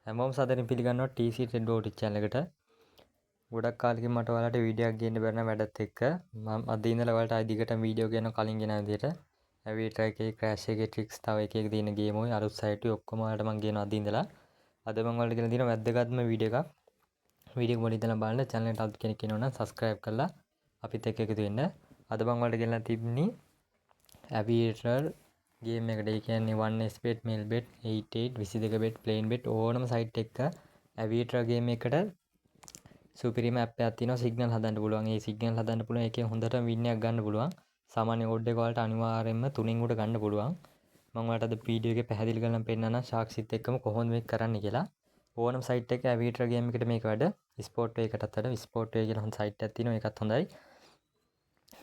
හැමෝම සාදරයෙන් පිළිගන්නවා TC Robotics channel එකට. ගොඩක් කාලෙකින් මට ඔයාලට වීඩියෝ එකක් ගේන්න බැරි නම් වැඩත් එක්ක මම අද ඉඳලා ඔයාලට ආයි දිගටම වීඩියෝ ගේනවා කලින් ගෙන විදිහට. ඇවිටර් එකේ ක්‍රෑෂ් එකේ ට්‍රික්ස් තව එක එක තියෙන ගේම් ඔය අලුත් සයිට් ඔක්කොම ඔයාලට මම ගේනවා අද ඉඳලා. අද මම ඔයාලට ගෙන දෙනවා වැද්දගත්ම වීඩියෝ එකක්. වීඩියෝ එක මුලින් ඉඳලා බලන්න channel එකට අලුත් කෙනෙක් ඉන්නවා නම් subscribe කරලා අපිත් එක්ක එකතු වෙන්න. අද මම ඔයාලට ගෙනලා තිබ්බනේ ඇවිටර් ගේම් එකට. ඒ කියන්නේ 1s bet mail bet 88 22 bet plain bet ඕනම සයිට් එකක ඇවිටර් ගේම් එකට සුපිරිම ඇප් එකක් තියෙනවා. සිග්නල් හදන්න පුළුවන්. ඒ සිග්නල් හදන්න පුළුවන් එකෙන් හොඳට වින් එකක් ගන්න පුළුවන්. සාමාන්‍ය ඕඩ් එක වලට අනිවාර්යයෙන්ම 3න් උඩ ගන්න පුළුවන්. මම ඔයාලට අද වීඩියෝ එකේ පැහැදිලි කරලා පෙන්නනවා ශාක්ෂිත් එක්කම කොහොමද මේක කරන්න කියලා. ඕනම සයිට් එකක ඇවිටර් ගේම් එකට මේක වැඩ. ස්පෝර්ට් එකකටත් වැඩ. ස්පෝර්ට් එක කියලා හොඳ සයිට් එකක් තියෙනවා. ඒකත් හොඳයි.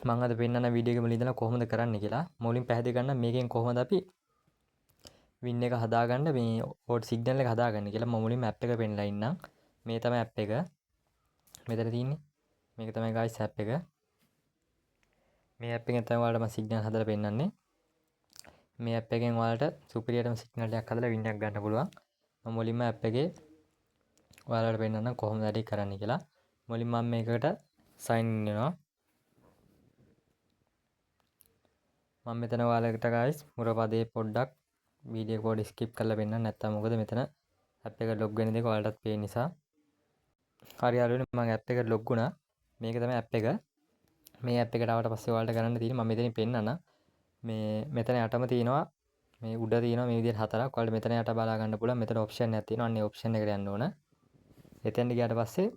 මම අද පෙන්නන වීඩියෝ එක මුලින් ඉඳලා කොහොමද කරන්න කියලා. මුලින් පැහැදිලි කරන්න මේකෙන් කොහොමද අපි වින් එක හදාගන්න මේ ඕඩ් සිග්නල් එක හදාගන්න කියලා. මම මුලින්ම ඇප් එක පෙන්නලා ඉන්නම්. මේ තමයි ඇප් එක. මෙතන තියෙන්නේ. මේක තමයි guys ඇප් එක. මේ ඇප් එකෙන් තමයි ඔයාලට මම සිග්නල් හදලා පෙන්නන්නේ. මේ ඇප් එකෙන් ඔයාලට සුපිරියටම සිග්නල් එකක් හදලා වින් එකක් ගන්න පුළුවන්. මම මුලින්ම ඇප් එකේ ඔයාලට පෙන්නන්නම් කොහොමද වැඩේ කරන්න කියලා. මුලින්ම මම මේකට sign in වෙනවා. මම මෙතන ඔයාලට guys මුරපදේ පොඩ්ඩක් වීඩියෝ එක පොඩ්ඩක් skip කරලා පෙන්නන්න. නැත්තම් මොකද මෙතන ඇප් එක log වෙන දේ ඔයාලටත් පේන නිසා. හරි යාළුවනේ මම ඇප් එකට log වුණා. මේක තමයි ඇප් එක. මේ ඇප් එකට ආවට පස්සේ ඔයාලට කරන්න තියෙන්නේ මම මෙතනින් පෙන්නන්න. මේ මෙතන යටම තියෙනවා මේ උඩ තියෙනවා මේ විදිහට හතරක්. ඔයාලට මෙතන යට බලා ගන්න පුළුවන්. මෙතන ඔප්ෂන් එකක් තියෙනවා. අන්න ඒ ඔප්ෂන් එකට යන්න ඕන. එතෙන්ට ගියාට පස්සේ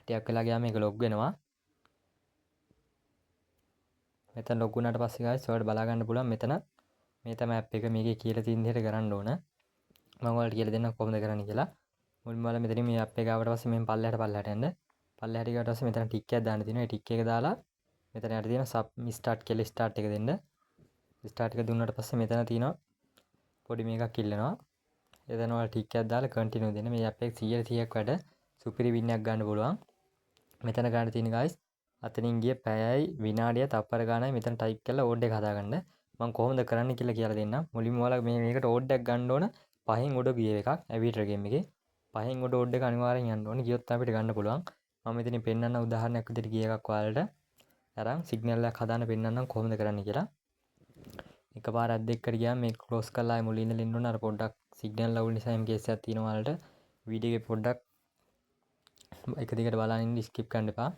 ටිකක් වෙලා ගියාම මේක log වෙනවා. මෙතන log වුණාට පස්සේ guys ඔයාලට බලා ගන්න පුළුවන් මෙතන මේ තමයි ඇප් එක. මේකේ කියලා තියෙන විදිහට කරන්න ඕන. මම ඔයාලට කියලා දෙන්නම් කොහොමද කරන්න කියලා. මුලින්ම ඔයාලා මෙතනින් මේ ඇප් එක ආවට පස්සේ මෙන් පල්ලෙහාට යන්න. පල්ලෙහාට ගියාට පස්සේ මෙතන ටික් එකක් දාන්න තියෙනවා. ඒ ටික් එක දාලා මෙතන යට තියෙන සබ් ස්ටාර්ට් කියලා ස්ටාර්ට් එක දෙන්න. ස්ටාර්ට් එක දුන්නාට පස්සේ මෙතන තියෙනවා පොඩි මේකක් ඉල්ලනවා. එතන ඔයාලා ටික් එකක් දාලා කන්ටිනියු දෙන්න. මේ ඇප් එක 100%ක් වැඩ සුපිරි වින් එකක් ගන්න පුළුවන්. මෙතන ගන්න තියෙන guys අතනින් ගිය පැයයි විනාඩිය තප්පර ගානයි මෙතන ටයිප් කරලා ඕඩ් එක හදාගන්න. මම කොහොමද කරන්න කියලා දෙන්නම්. මුලින්ම ඔයාලා මේකට ඕඩ් එකක් ගන්න ඕන 5න් උඩ ගිය එකක් ඇවිටර් ගේම් එකේ. 5න් උඩ ඕඩ් එක අනිවාර්යෙන් යන්න ඕනේ. ගියොත් අපිට ගන්න පුළුවන්. මම මෙතනින් පෙන්නන්න උදාහරණයක් විදිහට ගිය එකක් ඔයාලට අරන් සිග්නල් එකක් හදාන්න පෙන්නන්නම් කොහොමද කරන්න කියලා. එකපාර ඇද්ද එක්කට ගියාම මේක ක්ලෝස් කරලා ආයෙ මුලින් ඉඳලා ඉන්න ඕන. අර පොඩ්ඩක් සිග්නල් අවුල් නිසා එම් කේස් එකක් තියෙනවා ඔයාලට. වීඩියෝ එකේ පොඩ්ඩක් එක දිගට බලන් ඉන්න ස්කිප් කරන්න එපා.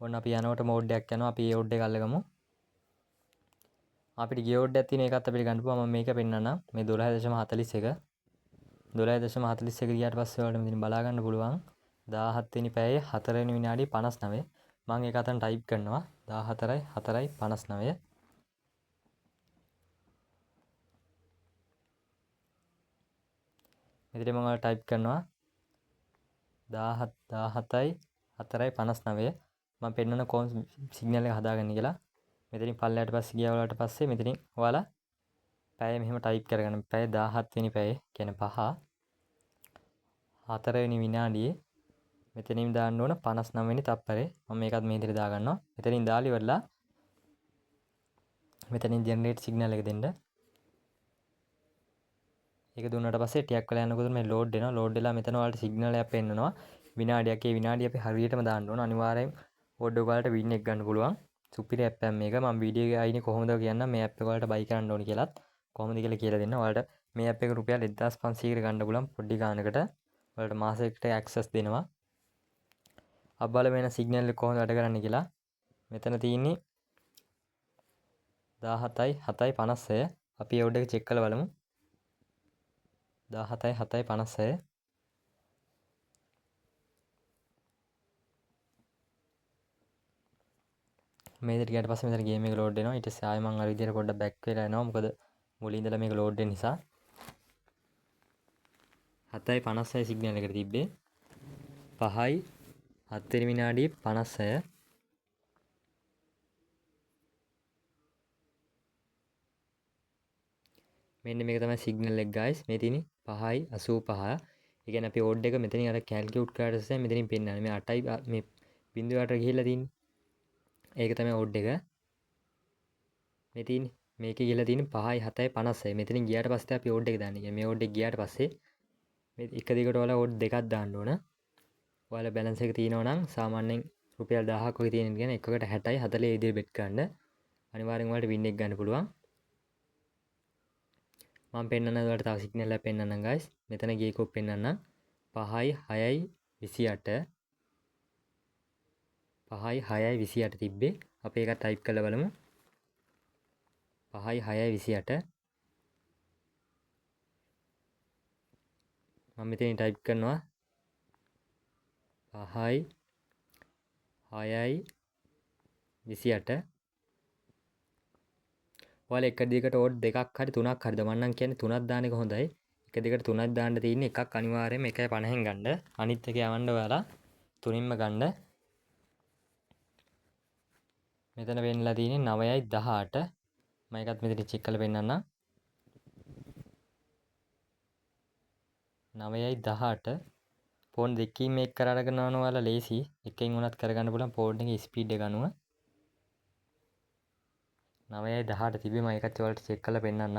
ඔන්න අපි යනකොට මෝඩ් එකක් යනවා. අපි ඒ ඕඩ් එක අල්ලගමු. අපිට ගිය ඕඩ් එකක් තියෙන එකත් අපිට ගන්න පුළුවන්. මම මේක පෙන්නන්නම්. මේ 12.41 12.41 ගියාට පස්සේ ඔයාලට මෙතන බලා ගන්න පුළුවන් 17 වෙනි පැයේ 4 වෙනි විනාඩි 59. මම ඒක අතන ටයිප් කරනවා 14යි 4යි 59. මෙතන මම ඔයාලට ටයිප් කරනවා 17යි 4යි 59. මම පෙන්නන කොහොම සිග්නල් එක හදාගන්න කියලා. මෙතනින් පල්ලෙහාට පස්සේ ගියා වලට පස්සේ මෙතනින් ඔයාලා පැය මෙහෙම ටයිප් කරගන්න. පැය 17 වෙනි පැයේ කියන්නේ 5 4 වෙනි විනාඩියේ මෙතනින් දාන්න ඕන 59 වෙනි තප්පරේ. මම මේකත් මේ විදිහට දා ගන්නවා. මෙතනින් දාලා ඉවරලා මෙතනින් ජෙනරේට් සිග්නල් එක දෙන්න. ඒක දුන්නාට පස්සේ ටිකක් වෙලා යනකොට මේ ලෝඩ් වෙනවා. ලෝඩ් වෙලා මෙතන ඔයාලට සිග්නල් එකක් පෙන්නනවා. විනාඩියක්. ඒ විනාඩිය අපි හරියටම දාන්න ඕන. අනිවාර්යෙන් ඕඩ් එක වලට වින් එක ගන්න පුළුවන්. සුපිරි ඇප් එකක් මේක. මම වීඩියෝ එකේ අයිනේ කොහොමද කියන්නම් මේ ඇප් එක වලට බයි කරන්න ඕනි කියලාත් කොහොමද කියලා දෙන්න. ඔයාලට මේ ඇප් එක රුපියල් 1500කට ගන්න පුළුවන් පොඩි ගානකට. ඔයාලට මාසෙකට ඇක්සස් දෙනවා. අබ්බල වෙන සිග්නල් එක කොහොමද වැඩ කරන්නේ කියලා. මෙතන තියෙන්නේ 17යි 7යි 56. අපි ඒ ඕඩ් එක චෙක් කරලා බලමු. 17යි 7යි 56. මේ විදිහට ගියාට පස්සේ මෙතන ගේම් එක ලෝඩ් වෙනවා. ඊට පස්සේ ආයෙ මම අර විදිහට පොඩ්ඩක් බෑක් වෙලා යනවා. මොකද මුලින් ඉඳලා මේක ලෝඩ් වෙන නිසා. 7යි 56 සිග්නල් එකට තිබ්බේ. 5යි 7 වෙනි විනාඩියේ 56. මෙන්න මේක තමයි සිග්නල් එක guys. මේ තියෙන්නේ 5යි 85. ඒ කියන්නේ අපි ඕඩ් එක මෙතනින් අර කැල්කියුට් කරලා ඉස්සෙල්ලා මෙතනින් පෙන්නන්නේ. මේ 8යි මේ බිඳුවට ගිහිල්ලා තියෙන්නේ. ඒක තමයි ඕඩ් එක. මේ තියෙන්නේ මේකේ ගිහිල්ලා තියෙන්නේ 5යි 7යි 56. මෙතනින් ගියාට පස්සේ අපි ඕඩ් එක දාන්නේ. මේ ඕඩ් එක ගියාට පස්සේ මේ එක දිගට ඔයාලා ඕඩ් දෙකක් දාන්න ඕන. ඔයාලා බැලන්ස් එක තියෙනවා නම් සාමාන්‍යයෙන් රුපියල් 1000ක් වගේ තියෙන කියන එකකට 60යි 40 විදිහට බෙට් ගන්න. අනිවාර්යෙන් ඔයාලට වින් එක ගන්න පුළුවන්. මම පෙන්නන්න ඔයාලට තව සිග්නල් එකක් පෙන්නන්නම් guys. මෙතන ගිය එකක් පෙන්නන්නම්. 5යි 6යි 28 5යි 6යි 28 තිබ්බේ. අපි ඒක ටයිප් කරලා බලමු. 5යි 6යි 28 මම මෙතන ටයිප් කරනවා 5යි 6යි 28 ඔයාලා එක දිගට ඕඩ් දෙකක් හරි තුනක් හරිද මම නම් කියන්නේ තුනක් දාන එක හොඳයි. එක දිගට තුනක් දාන්න තියෙන්නේ එකක් අනිවාර්යයෙන්ම 1.50න් ගන්න. අනිත් එක යවන්න ඔයාලා තුනින්ම ගන්න. මෙතන වෙන්නලා තියෙන්නේ 9යි 18 මම එකත් මෙතන චෙක් කරලා පෙන්නන්නම්. 9යි 18 ෆෝන් දෙකකින් මේක කරගෙන යනවා ඔයාලා ලේසි. එකකින් උනත් කරගන්න පුළුවන් ෆෝන් එකේ ස්පීඩ් එක අනුව. 9යි 18 තිබ්බේ මම එකත් ඔයාලට චෙක් කරලා පෙන්නන්නම්.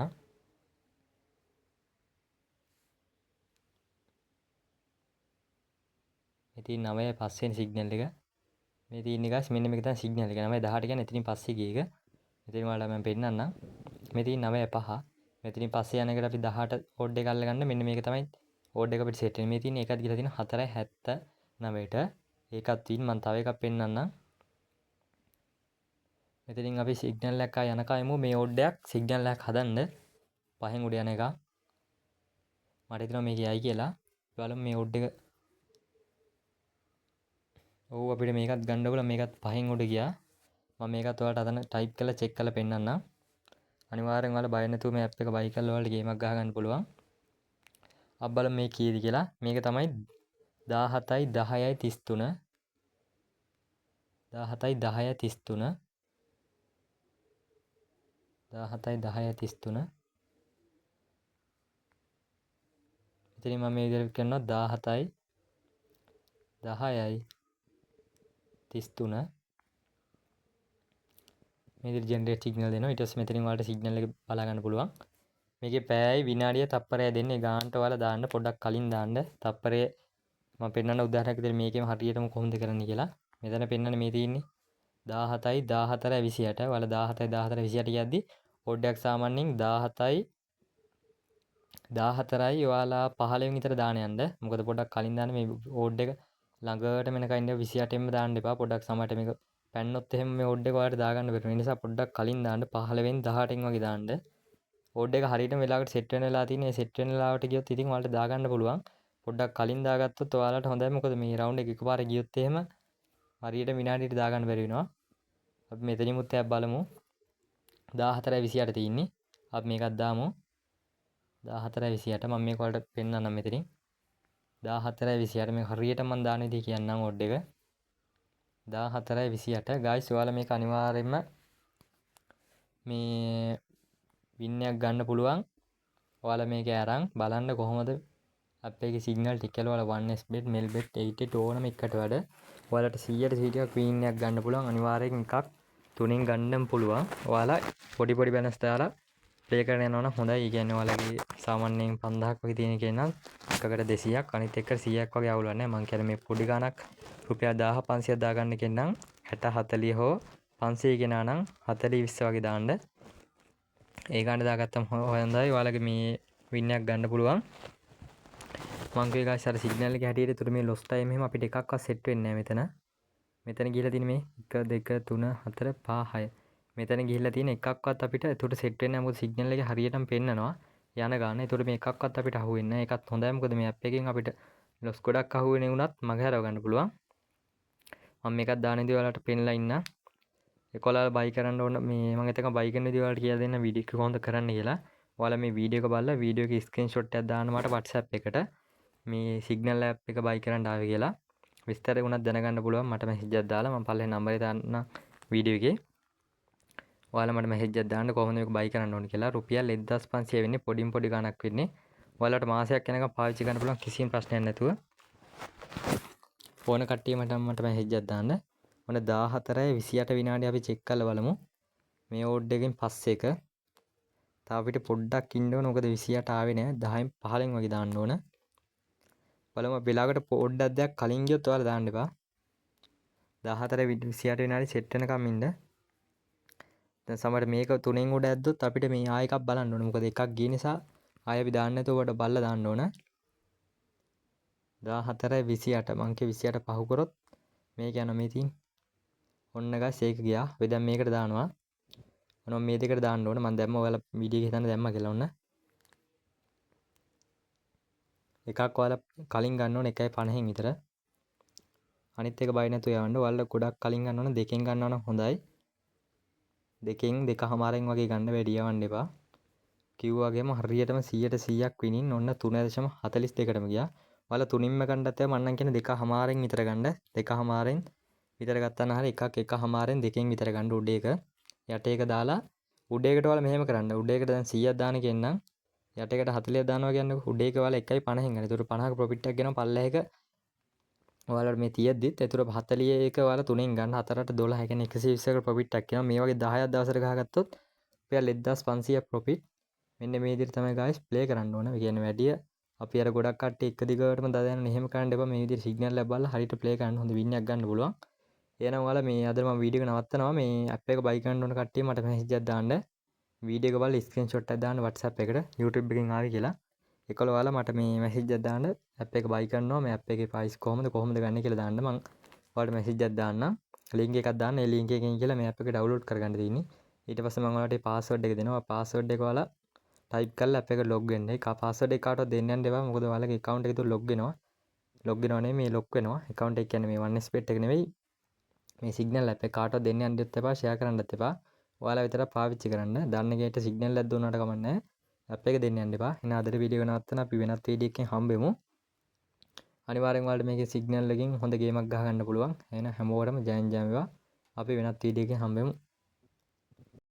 මේ තියෙන 9යි 5 වෙනි සිග්නල් එක. මේ තියෙන්නේ guys මෙන්න මේක තමයි සිග්නල් එක. 9යි 18 කියන්නේ එතනින් පස්සේ ගිය එක. මෙතන ඔයාලා මම පෙන්නන්නම්. මේ තියෙන 9යි 5. මෙතනින් පස්සේ යන එකට අපි 18 ඕඩ් එක අල්ලගන්න. මෙන්න මේක තමයි ඕඩ් එක අපිට සෙට් වෙන්නේ. මේ තියෙන එකත් ගිහලා තියෙන 4.79ට. ඒකත් තියෙන මම තව එකක් පෙන්නන්නම්. මෙතනින් අපි සිග්නල් එකක් යනකම් යමු. මේ ඕඩ් එකක් සිග්නල් එකක් හදන්න 5න් උඩ යන එක. මට හිතෙනවා මේක යයි කියලා. බලමු මේ ඕඩ් එක. ඔව් අපිට මේකත් ගන්න ඕන. මේකත් 5න් උඩ ගියා. මම මේකත් ඔයාලට අතන ටයිප් කරලා චෙක් කරලා පෙන්නන්නම්. අනිවාර්යෙන් ඔයාලා බය නැතුව මේ ඇප් එක බයි කරලා ඔයාලට ගේම් එකක් ගහ ගන්න පුළුවන්. අපි බලමු මේ කීයද කියලා. මේක තමයි 17යි 10යි 33 17යි 10යි 33 17යි 10යි 33 ඉතින් මම මේ විදිහට කරනවා 17යි 10යි 33 මේ විදිහට ජෙනරේට් සිග්නල් දෙනවා. ඊට පස්සේ මෙතනින් ඔයාලට සිග්නල් එක බලා ගන්න පුළුවන්. මේකේ පැයයි විනාඩිය තප්පරය දෙන්නේ ගානට ඔයාලා දාන්න පොඩ්ඩක් කලින් දාන්න. තප්පරය මම පෙන්නන උදාහරණයක් විදිහට මේකෙම හරියටම කොහොමද කරන්නේ කියලා. මෙතන පෙන්නන්නේ මේ තියෙන්නේ 17යි 14යි 28. ඔයාලා 17යි 14යි 28 කියද්දි ඕඩ් එකක් සාමාන්‍යයෙන් 17යි 14යි ඔයාලා 15 වෙනි විතර දාන යන්න. මොකද පොඩ්ඩක් කලින් දාන්න මේ ඕඩ් එක ළඟට මෙනකන් ඉන්න 28ෙම දාන්න එපා. පොඩ්ඩක් සමහරට මේක පැන්නොත් එහෙම මේ ඕඩ් එක ඔයාලට දාගන්න බැරි. ඒ නිසා පොඩ්ඩක් කලින් දාන්න 15 වෙනි 18න් වගේ දාන්න. ඕඩ් එක හරියටම වෙලාවකට සෙට් වෙන වෙලා තියෙන. ඒ සෙට් වෙන වෙලාවට ගියොත් ඉතින් ඔයාලට දාගන්න පුළුවන්. පොඩ්ඩක් කලින් දාගත්තොත් ඔයාලට හොඳයි. මොකද මේ රවුන්ඩ් එක එකපාර ගියොත් එහෙම හරියට විනාඩියට දාගන්න බැරි වෙනවා. අපි මෙතනිමුත් ටැබ් බලමු. 14යි 28 තියෙන්නේ. අපි මේකත් දාමු. 14යි 28 මම මේක වලට පෙන්නන්නම් මෙතනින්. 14යි 28 මේක හරියට මම දාන විදිහ කියන්නම් ඕඩ් එක. 14යි 28 ගයිස් ඔයාලා මේක අනිවාර්යයෙන්ම මේ වින් එකක් ගන්න පුළුවන්. ඔයාලා මේක අරන් බලන්න කොහොමද ඇප් එකේ සිග්නල් ටික කියලා ඔයාලා 1xbet melbet 88 ඕනම එකකට වඩා ඔයාලට 100ට වින් එකක් ගන්න පුළුවන්. අනිවාර්යයෙන් එකක් තුنين ගන්නම පුළුවන්. ඔයාලා පොඩි බැලන්ස් දාලා ප්ලේ කරගෙන යනවා නම් හොඳයි. ඒ කියන්නේ ඔයාලගේ සාමාන්‍යයෙන් 5000ක් වගේ තියෙන එකේ නම් එකකට 200ක් අනිත් එකට 100ක් වගේ අවුලක් නැහැ. මම කියන්නේ මේ පොඩි ගාණක් රුපියල් 1500ක් දාගන්න එකෙන් නම් 60 40 හෝ 500 ගෙනා නම් 40 20 වගේ දාන්න. ඒ ගාණ දාගත්තම හොඳයි. ඔයාලගේ මේ වින් එකක් ගන්න පුළුවන්. මම කිය ගායිස් අර සිග්නල් එකේ හැටියට ඒතර මේ ලොස් ටයිම් එහෙම අපිට එකක්වත් සෙට් වෙන්නේ නැහැ මෙතන. මෙතන ගිහලා තියෙන මේ 1 2 3 4 5 6 මෙතන ගිහිල්ලා තියෙන එකක්වත් අපිට එතකොට සෙට් වෙන්නේ නැහැ. මොකද සිග්නල් එක හරියටම පෙන්නනවා යන ගාන. එතකොට මේ එකක්වත් අපිට අහු වෙන්නේ නැහැ. ඒකත් හොඳයි. මොකද මේ ඇප් එකෙන් අපිට ලොස් ගොඩක් අහු වෙන්නේ වුණත් මගහැරව ගන්න පුළුවන්. මම මේකත් දාන ඉදී ඔයාලට පෙන්නලා ඉන්න. ඒකෝලා බයි කරන්න ඕන මේ මම එතක බයි කරන ඉදී ඔයාලට කියලා දෙන්න වීඩියෝ එක කොහොමද කරන්න කියලා. ඔයාලා මේ වීඩියෝ එක බලලා වීඩියෝ එකේ ස්ක්‍රීන්ෂොට් එකක් දාන්න මට WhatsApp එකට මේ සිග්නල් ඇප් එක බයි කරන්න ආවේ කියලා. විස්තර උනත් දැනගන්න පුළුවන්. මට මැසේජ් එකක් දාලා මම පල්ලේ නම්බරේ දාන්න වීඩියෝ එකේ. ඔයාලා මට මැසේජ් එකක් දාන්න කොහොමද මේක බයි කරන්න ඕනේ කියලා. රුපියල් 1500 වෙන්නේ පොඩි ගාණක් වෙන්නේ. ඔයාලට මාසයක් යනකම් පාවිච්චි කරන්න පුළුවන් කිසිම ප්‍රශ්නයක් නැතුව. ඕන කට්ටිය මට මැසේජ් එකක් දාන්න. මොන 14යි 28 විනාඩි අපි චෙක් කරලා බලමු. මේ ඕඩ් එකෙන් පස්සේ එක තව අපිට පොඩ්ඩක් ඉන්න ඕන. මොකද 28 ආවේ නෑ. 10න් 15න් වගේ දාන්න ඕන. බලමු වෙලාවකට පොඩ්ඩක් දෙයක් කලින් ගියොත් ඔයාලා දාන්න එපා. 14 28 විනාඩි සෙට් වෙනකම් ඉන්න. දැන් සමහර මේක 3න් උඩ ඇද්දොත් අපිට මේ ආයෙ එකක් බලන්න ඕන. මොකද එකක් ගිය නිසා ආයෙ අපි දාන්න නැතුව ඔකට බලලා දාන්න ඕන. 14 28 මං කිය 28 පහු කරොත් මේක යනවා මේ තින්. ඔන්න ගයිස් ඒක ගියා. අපි දැන් මේකට දානවා. ඔන්න මේ දෙකට දාන්න ඕන. මම දැම්ම ඔයාලා වීඩියෝ එක හිතන්න දැම්මා කියලා ඔන්න. එකක් ඔයාලා කලින් ගන්න ඕන 1.50න් විතර. අනිත් එක බයි නැතුව යවන්න. ඔයාලා ගොඩක් කලින් ගන්න ඕන දෙකෙන් ගන්නවා නම් හොඳයි. දෙකෙන් 2.5න් වගේ ගන්න වැඩි යවන්න එපා. කිව්වා වගේම හරියටම 100%ක් විනින් ඔන්න 3.42ටම ගියා. ඔයාලා 3න්ම ගන්නත් මම නම් කියන 2.5න් විතර ගන්න. 2.5න් විතර ගත්තා නම් හරිය එකක් 1.5න් දෙකෙන් විතර ගන්න උඩ එක. යට එක දාලා උඩ එකට ඔයාලා මෙහෙම කරන්න. උඩ එකට දැන් 100ක් දාන කෙන්නම් යට එකට 40ක් දානවා කියන්නේ උඩ එක ඔයාලා 1.50න් ගන්න. ඒතර 50ක ප්‍රොෆිට් එකක් ගෙනම පල්ලෙහාක ඔයාලට මේ 30ද්දිත් ඒතර 40 එක ඔයාලා 3න් ගන්න 4ට 12 ඒ කියන්නේ 120ක ප්‍රොෆිට් එකක් එනවා. මේ වගේ 10ක් දවසට ගහගත්තොත් ඔයාලා 1500ක් ප්‍රොෆිට්. මෙන්න මේ විදිහට තමයි guys ප්ලේ කරන්න ඕන. ඒ කියන්නේ වැඩි අපි අර ගොඩක් කට්ටිය එක දිගටම දාගෙන එහෙම කරන්න එපා. මේ විදිහට සිග්නල් එක බලලා හරියට ප්ලේ කරන්න හොඳ වින් එකක් ගන්න පුළුවන්. එහෙනම් ඔයාලා මේ අද මම වීඩියෝ එක නවත්තනවා. මේ ඇප් එක බයි කරන්න ඕන කට්ටිය මට මෙසේජ් එකක් දාන්න. වීඩියෝ එක බලලා ස්ක්‍රීන්ෂොට් එකක් දාන්න WhatsApp එකට YouTube එකෙන් ආවේ කියලා. ඒකවල ඔයාලා මට මේ මෙසේජ් එකක් දාන්න. ඇප් එක බයි කරනවා. මේ ඇප් එකේ ප්‍රයිස් කොහොමද ගන්න කියලා දාන්න. මම ඔයාලට මෙසේජ් එකක් දාන්නම්. ලින්ක් එකක් දාන්න. ඒ ලින්ක් එකෙන් කියලා මේ ඇප් එක ඩවුන්ලෝඩ් කරගන්න තියෙන්නේ. ඊට පස්සේ මම ඔයාලට පාස්වර්ඩ් එක දෙනවා. පාස්වර්ඩ් එක ඔයාලා ටයිප් කරලා ඇප් එකට ලොග් වෙන්න. ඒ පාස්වර්ඩ් එක කාටවත් දෙන්න යන්න එපා. මොකද ඔයාලගේ account එක තුල ලොග් වෙනවා. ලොග් වෙනව නෙමෙයි මේ ලොක් වෙනවා. account එක කියන්නේ මේ 1xbet එක නෙමෙයි. මේ සිග්නල් ඇප් එක කාටවත් දෙන්න යන්නත් එපා. ෂෙයා කරන්නත් එපා. ඔයාලා විතරක් පාවිච්චි කරන්න. දන්න කෙනෙක්ට සිග්නල් එකක් දුන්නාට කමක් නැහැ. ඇප් එක දෙන්න යන්න එපා. එහෙනම් අදට වීඩියෝ එක නවත්තන අපි වෙනත් වීඩියෝ එකකින් හම්බෙමු. අනිවාර්යෙන් ඔයාලට මේකේ සිග්නල් එකකින් හොඳ ගේමක් ගහ ගන්න පුළුවන්. එහෙනම් හැමෝටම ජයෙන් ජය වේවා. අපි වෙනත් වීඩියෝ එකකින් හම්බෙමු.